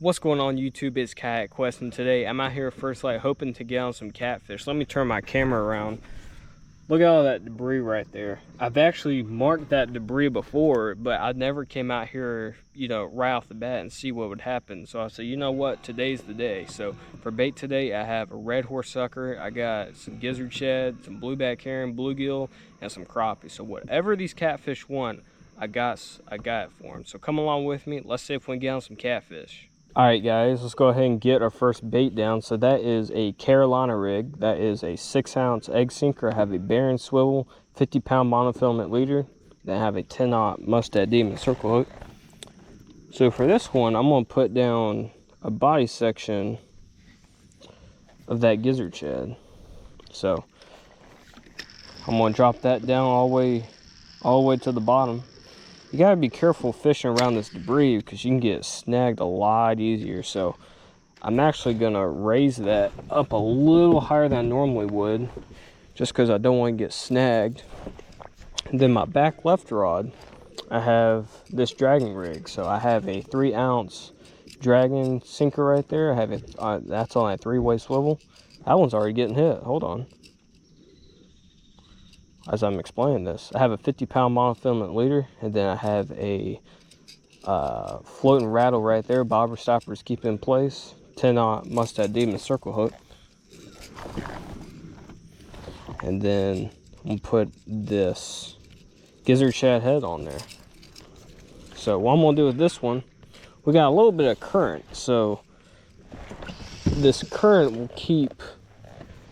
What's going on YouTube? It's Kayak Quest, and today I'm out here at First Light hoping to get on some catfish. Let me turn my camera around. Look at all that debris right there. I've actually marked that debris before, but I never came out here, right off the bat and see what would happen. So I said, you know what, today's the day. So for bait today, I have a red horse sucker, I got some gizzard shad, some blueback herring, bluegill, and some crappie. So whatever these catfish want, I got it for them. So come along with me. Let's see if we can get on some catfish. All right, guys, let's go ahead and get our first bait down. So that is a Carolina rig. That is a 6-ounce egg sinker. I have a bearing swivel, 50-pound monofilament leader. Then I have a 10-aught Mustad Demon circle hook. So for this one, I'm gonna put down a body section of that gizzard shad. So I'm gonna drop that down all the way to the bottom. You gotta be careful fishing around this debris because you can get snagged a lot easier. So I'm actually gonna raise that up a little higher than I normally would, just because I don't want to get snagged. And then my back left rod, I have this dragging rig. So I have a 3-ounce dragging sinker right there. I have it. That's on a 3-way swivel. That one's already getting hit. Hold on. As I'm explaining this, I have a 50-pound monofilament leader, and then I have a floating rattle right there. Bobber stoppers keep in place. 10-aught Mustad Demon circle hook, and then I'm gonna put this gizzard shad head on there. So what I'm gonna do with this one, we got a little bit of current, so this current will keep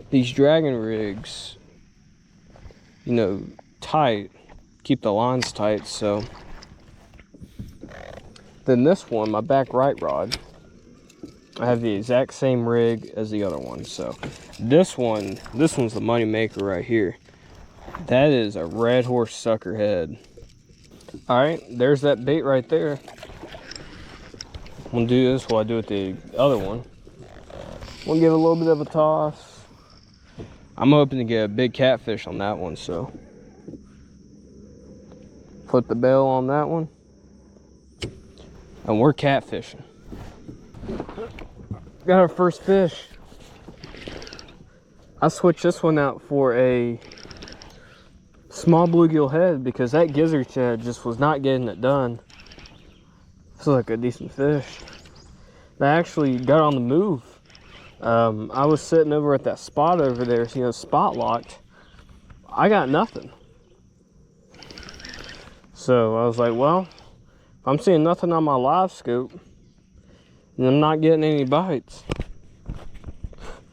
these dragging rigs tight, keep the lines tight. So then this one, my back right rod, I have the exact same rig as the other one. So this one's the money maker right here. That is a red horse sucker head. All right, there's that bait right there. I'm gonna do this while I do with the other one. I'm gonna give it a little bit of a toss. I'm hoping to get a big catfish on that one, so put the bail on that one, and we're catfishing. Got our first fish. I switched this one out for a small bluegill head because that gizzard shad just was not getting it done. This is like a decent fish. They actually got on the move. I was sitting over at that spot over there, spot locked. I got nothing. So I was like, well, if I'm seeing nothing on my live scope and I'm not getting any bites,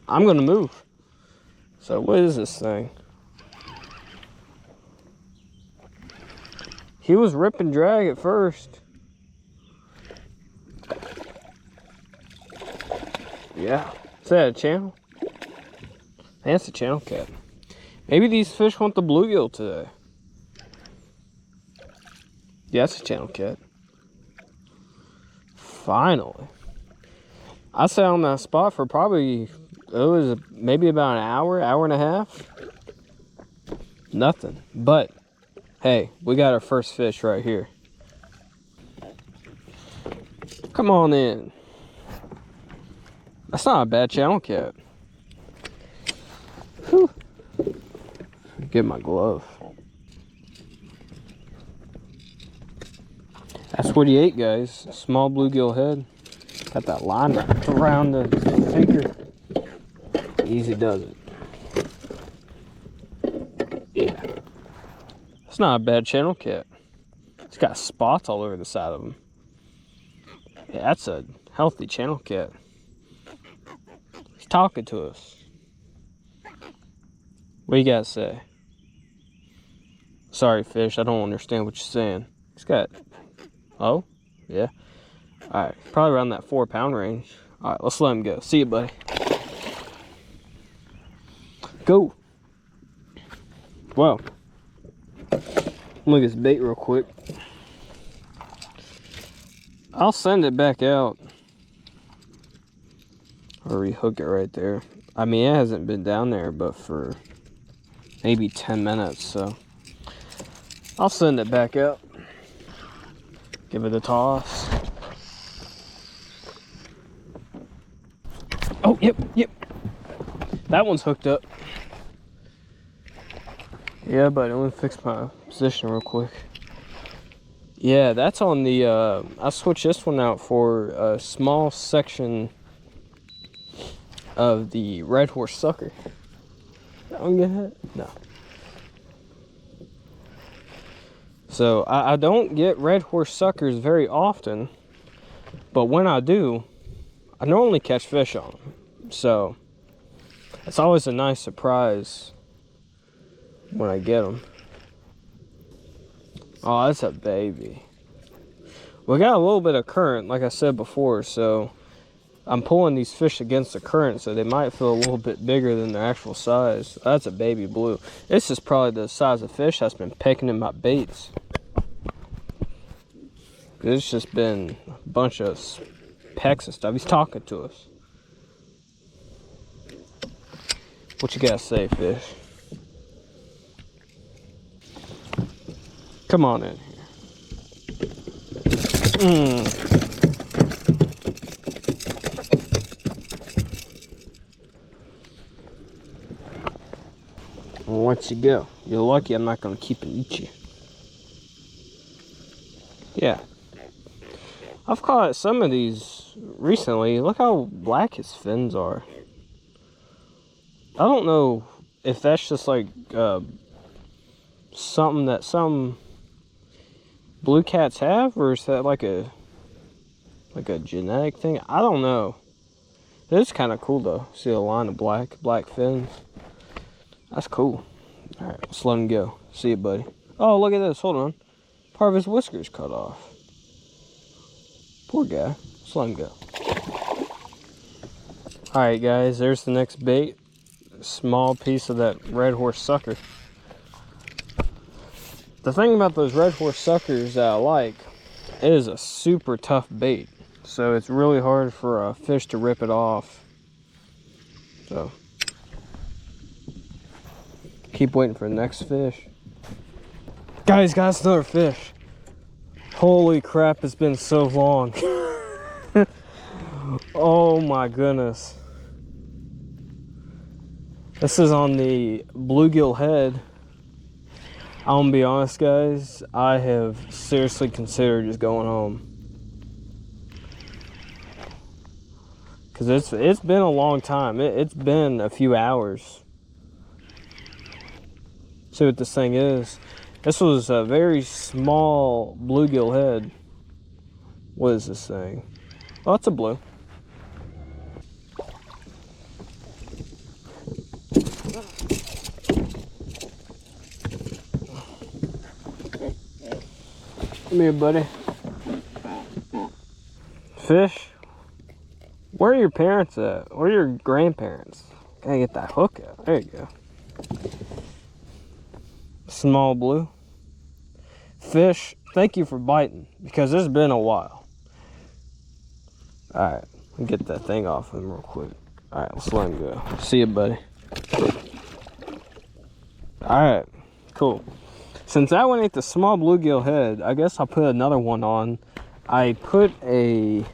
I'm gonna move. So what is this thing? He was rip and drag at first. Yeah. Is that a channel? That's a channel cat. Maybe these fish want the bluegill today. Yeah, that's a channel cat. Finally. I sat on that spot for probably, maybe about an hour and a half. Nothing. But, hey, we got our first fish right here. Come on in. That's not a bad channel cat. Whew. Get my glove. That's what he ate, guys. Small bluegill head. Got that line wrapped around the sinker. Easy does it. Yeah. It's not a bad channel cat. It's got spots all over the side of him. Yeah, that's a healthy channel cat. He's talking to us. What you gotta say? Sorry, fish, I don't understand what you're saying. He's got, oh, yeah. All right, probably around that 4-pound range. All right, let's let him go. See you, buddy. Go. Well, look at this bait real quick. I'll send it back out. Or rehook it right there. I mean, it hasn't been down there but for maybe 10 minutes, so I'll send it back out. Give it a toss. Oh, yep. That one's hooked up. Yeah, but let me fix my position real quick. Yeah, that's on the, I switched this one out for a small section of the red horse sucker. That one get hit? No. So, I don't get red horse suckers very often, but when I do, I normally catch fish on them. So, it's always a nice surprise when I get them. Oh, that's a baby. We got a little bit of current, like I said before, so I'm pulling these fish against the current, so they might feel a little bit bigger than their actual size. That's a baby blue. This is probably the size of fish that's been pecking in my baits. It's just been a bunch of pecks and stuff. He's talking to us. What you gotta say, fish? Come on in here. I'll let you go. You're lucky I'm not gonna keep and eat you. Yeah. I've caught some of these recently. Look how black his fins are. I don't know if that's just like something that some blue cats have, or is that like a genetic thing? I don't know. It's kind of cool though. See a line of black fins. That's cool. All right, let's let him go. See you, buddy. Oh, look at this. Hold on. Part of his whiskers cut off. Poor guy. Let's let him go. All right, guys. There's the next bait. A small piece of that red horse sucker. The thing about those red horse suckers that I like, it is a super tough bait. So it's really hard for a fish to rip it off. So keep waiting for the next fish. Guys, got us another fish. Holy crap, it's been so long. Oh my goodness. This is on the bluegill head. I'm gonna be honest, guys, I have seriously considered just going home. Cause it's been a long time. It's been a few hours. See what this thing is. This was a very small bluegill head. What is this thing? Oh, it's a blue. Come here, buddy. Fish? Where are your parents at? Where are your grandparents? Gotta get that hook out. There you go. Small blue. Fish, thank you for biting, because it's been a while. Alright, get that thing off him real quick. Alright, let's let him go. See you, buddy. Alright, cool. Since that one ate the small bluegill head, I guess I'll put another one on. I put a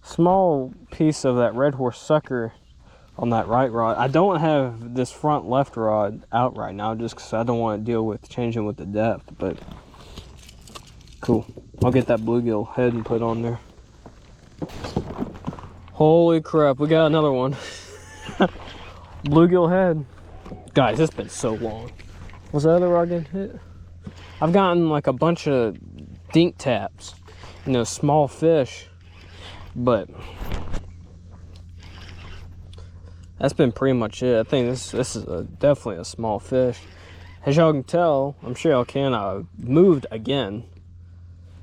small piece of that red horse sucker on that right rod. I don't have this front left rod out right now just because I don't want to deal with changing with the depth, but cool. I'll get that bluegill head and put on there. Holy crap, we got another one. Bluegill head. Guys, it's been so long. Was the other rod getting hit? I've gotten like a bunch of dink taps, you know, small fish, but that's been pretty much it. I think this is definitely a small fish. As y'all can tell, I'm sure y'all can, I moved again.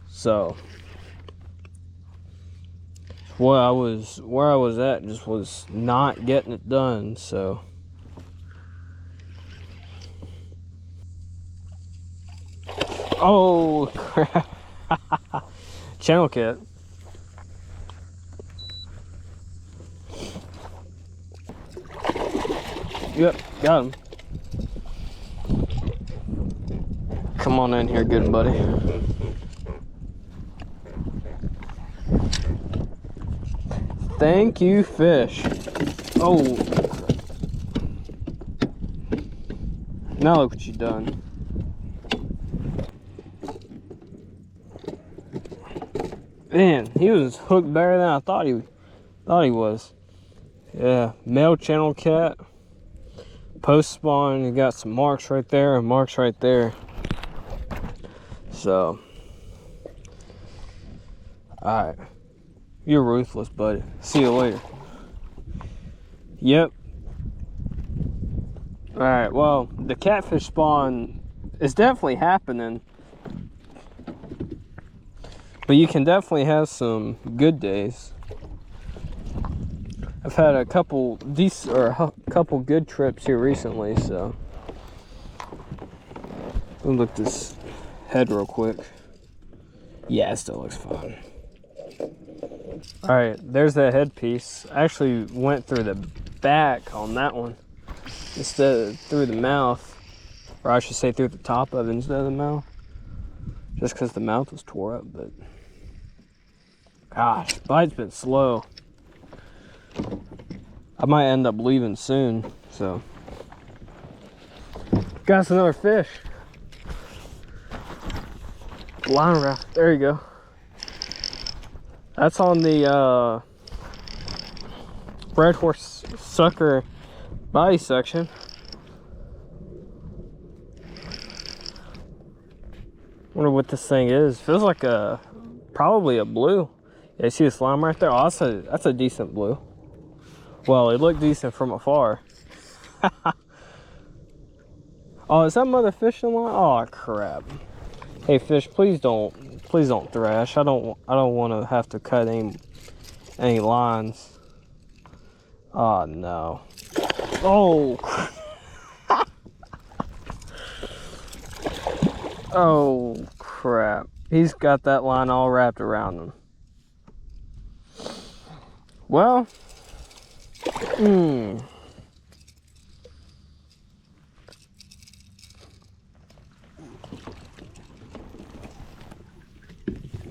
So where I was at just was not getting it done, so oh crap. Channel cat. Yep, got him. Come on in here, good buddy. Thank you, fish. Oh. Now look what you done. Man, he was hooked better than I thought he was. Yeah, male channel cat. Post spawn, you got some marks right there and marks right there. So, alright. You're ruthless, buddy. See you later. Yep. Alright, well, the catfish spawn is definitely happening. But you can definitely have some good days. I've had a couple couple good trips here recently, so. Let me look this head real quick. Yeah, it still looks fine. Alright, there's that headpiece. I actually went through the back on that one instead of through the mouth, or I should say through the top of it instead of the mouth, just because the mouth was tore up. But gosh, bite's been slow. I might end up leaving soon, so. Got us another fish. Line raft, there you go. That's on the red horse sucker body section. Wonder what this thing is. Feels like probably a blue. Yeah, you see the slime right there? Oh, that's a decent blue. Well, it looked decent from afar. Oh, is that mother fishing line? Oh crap. Hey fish, please don't thrash. I don't want to have to cut any lines. Oh no. Oh. Oh crap. He's got that line all wrapped around him. Well,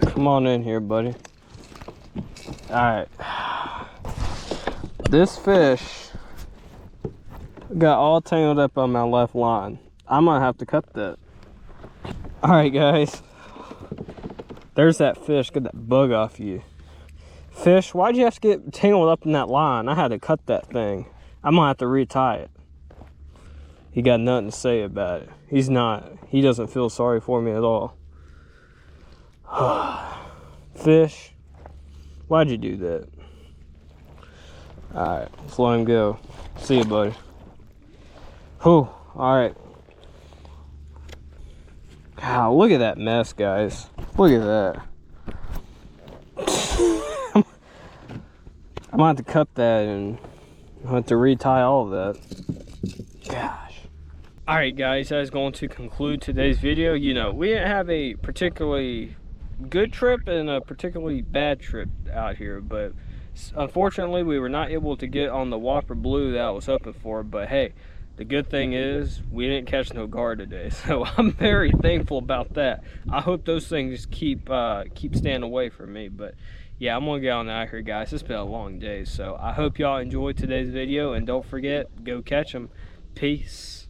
come on in here, buddy. Alright. This fish got all tangled up on my left line. I'm gonna have to cut that. Alright guys. There's that fish. Get that bug off you. Fish, why'd you have to get tangled up in that line? I had to cut that thing. I'm gonna have to retie it. He got nothing to say about it. He doesn't feel sorry for me at all. Fish, why'd you do that? Alright, let's let him go. See you, buddy. Whew, alright. God, look at that mess, guys. Look at that. I'm gonna have to cut that and I'll have to retie all of that. Gosh. Alright guys, that is going to conclude today's video. You know, we didn't have a particularly good trip and a particularly bad trip out here, but unfortunately we were not able to get on the Whopper Blue that I was hoping for. But hey, the good thing is we didn't catch no gar today, so I'm very thankful about that. I hope those things keep staying away from me. But yeah, I'm gonna get on out here, guys. It's been a long day, so I hope y'all enjoyed today's video, and don't forget, go catch them. Peace.